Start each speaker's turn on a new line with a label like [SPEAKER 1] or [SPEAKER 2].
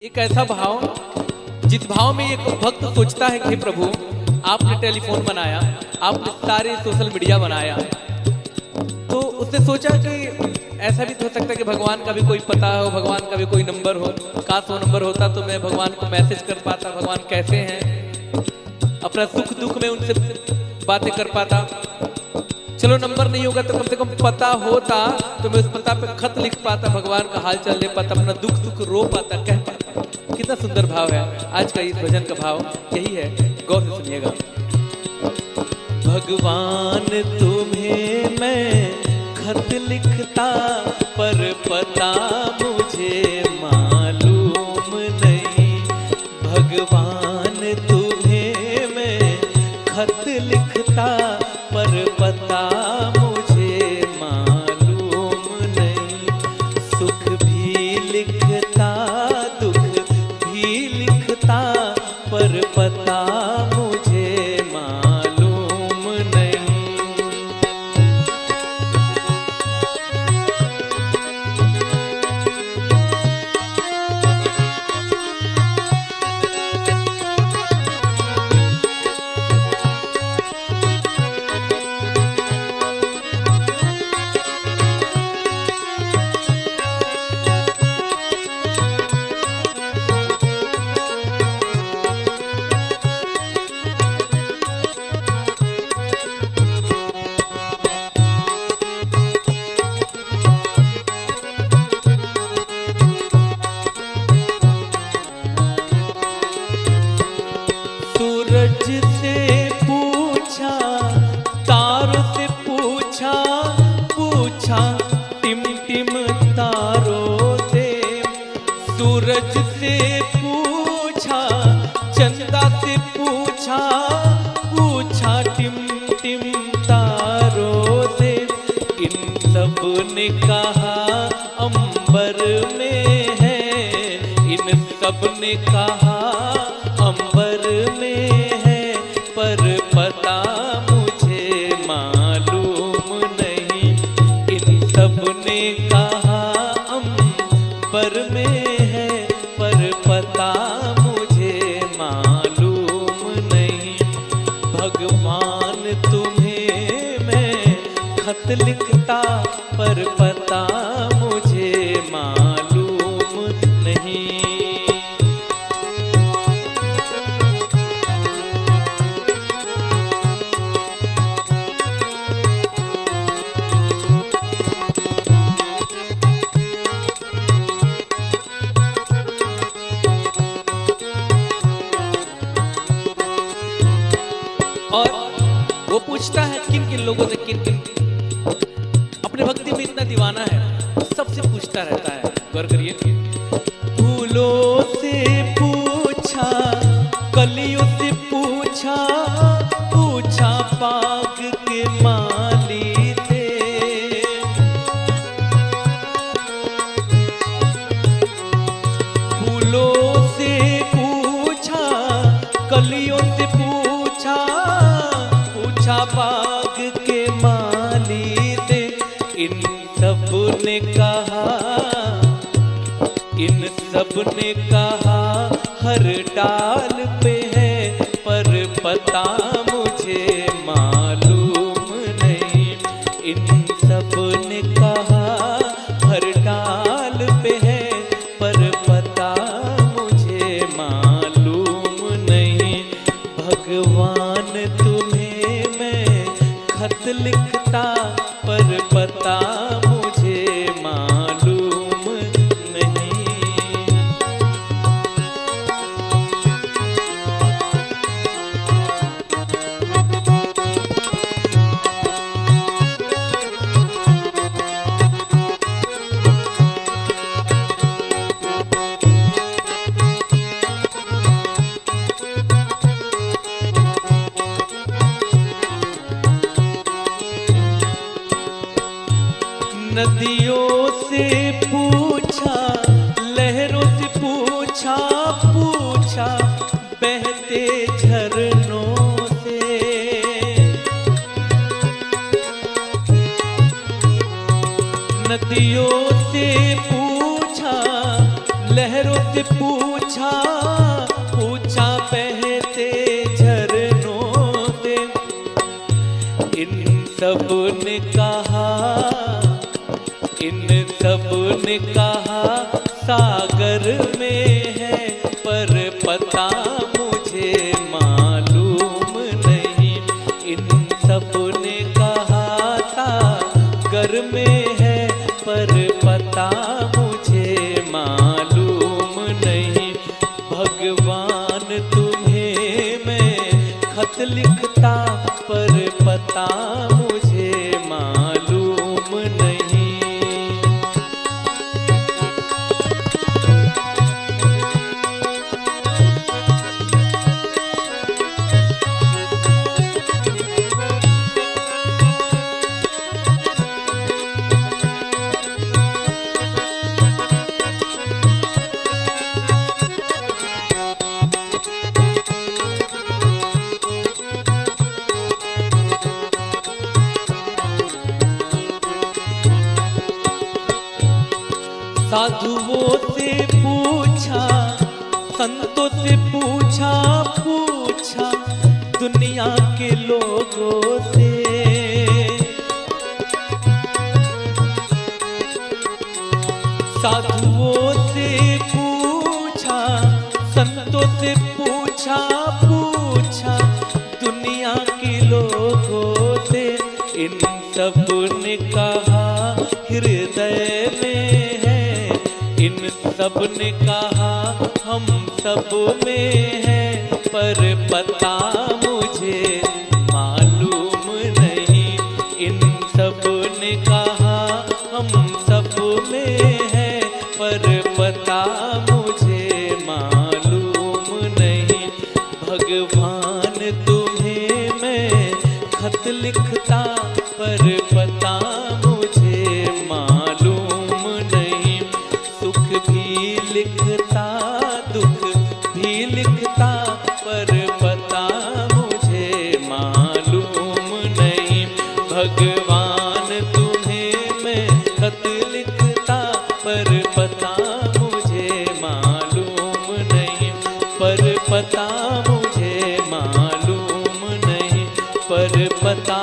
[SPEAKER 1] एक ऐसा भाव जिस भाव में एक भक्त सोचता है कि हे प्रभु, आपने टेलीफोन बनाया, आपने सारे सोशल मीडिया बनाया, तो उसने सोचा कि ऐसा भी तो हो सकता है कि भगवान का भी कोई पता हो, भगवान का भी कोई नंबर हो। काश वो नंबर होता तो मैं भगवान को मैसेज कर पाता, भगवान कैसे हैं, अपना सुख दुख में उनसे बातें कर पाता। चलो नंबर नहीं होगा तो कम से कम पता होता तो मैं उस पता पे खत लिख पाता, भगवान का हाल चाल ले पाता, अपना दुख दुख रो पाता, कह पाता। कितना सुंदर भाव है आज का इस भजन का भाव, यही है, गौर से सुनिएगा। भगवान तुम्हें मैं खत लिखता पर पता मुझे मालूम नहीं। भगवान तुम्हें मैं खत लिखता पर पता मुझे मालूम नहीं। सुख भी लिखता दुख भी लिखता पर पता मुझे मालूम नहीं। सूरज से पूछा, तारों से पूछा, पूछा टिम टिम तारों से। सूरज से पूछा, चंदा से पूछा, पूछा टिम टिम तारों से। इन सब ने कहा अंबर में है, इन सब ने कहा अंबर में है, पर पता मुझे मालूम नहीं। इन सब ने कहा अंबर में है, पर पता मुझे मालूम नहीं। भगवान तुम्हें मैं खत लिखता पर पता मुझे मालूम नहीं। और वो पूछता है किन किन लोगों से, किन किन अपने भक्ति में इतना दीवाना है, सबसे पूछता रहता है। गौर करिए, फूलों से पूछा, कलियों से पूछा, पूछा बाग के माली से। फूलों से पूछा, कलियों से पूछा, पूछा बाग के माली से। इन सब ने कहा, इन सब ने कहा हर डाल पे है, पर पता मुझे मालूम नहीं। इन सब ने कहा हर डाल पे है, पर पता मुझे मालूम नहीं। भगवान तुम्हें मैं खत लिखता पर पता मुझे मालूम नहीं। नदियों से पूछा, लहरों से पूछा, पूछा बहते झरनों से। नदियों से पूछा, लहरों से पूछा, पूछा पूछा बहते झरनों से, इन सब ने कहा, इन सब ने कहा सागर में है, पर पता मुझे मालूम नहीं। इन सब ने कहा सागर में है, पर पता मुझे मालूम नहीं। भगवान तुम्हें मैं खत लिखता, पर पता मुझे मालूम नहीं। साधुओं से पूछा, संतों से पूछा, पूछा दुनिया के लोगों से। साधुओं से पूछा, संतों से पूछा, पूछा दुनिया के लोगों से। इन सब ने कहा हृदय में है, इन सब ने कहा हम सब में है, पर पता मुझे मालूम नहीं। इन सब ने कहा हम सब में है, पर पता मुझे मालूम नहीं। भगवान तुम्हें मैं खत लिखता, पर पता मुझे मालूम नहीं। सुख भी लिखता, दुख भी लिखता, पर पता मुझे मालूम नहीं। भगवान तुम्हें मैं खत लिखता, पर पता मुझे मालूम नहीं। पर पता मुझे मालूम नहीं, पर पता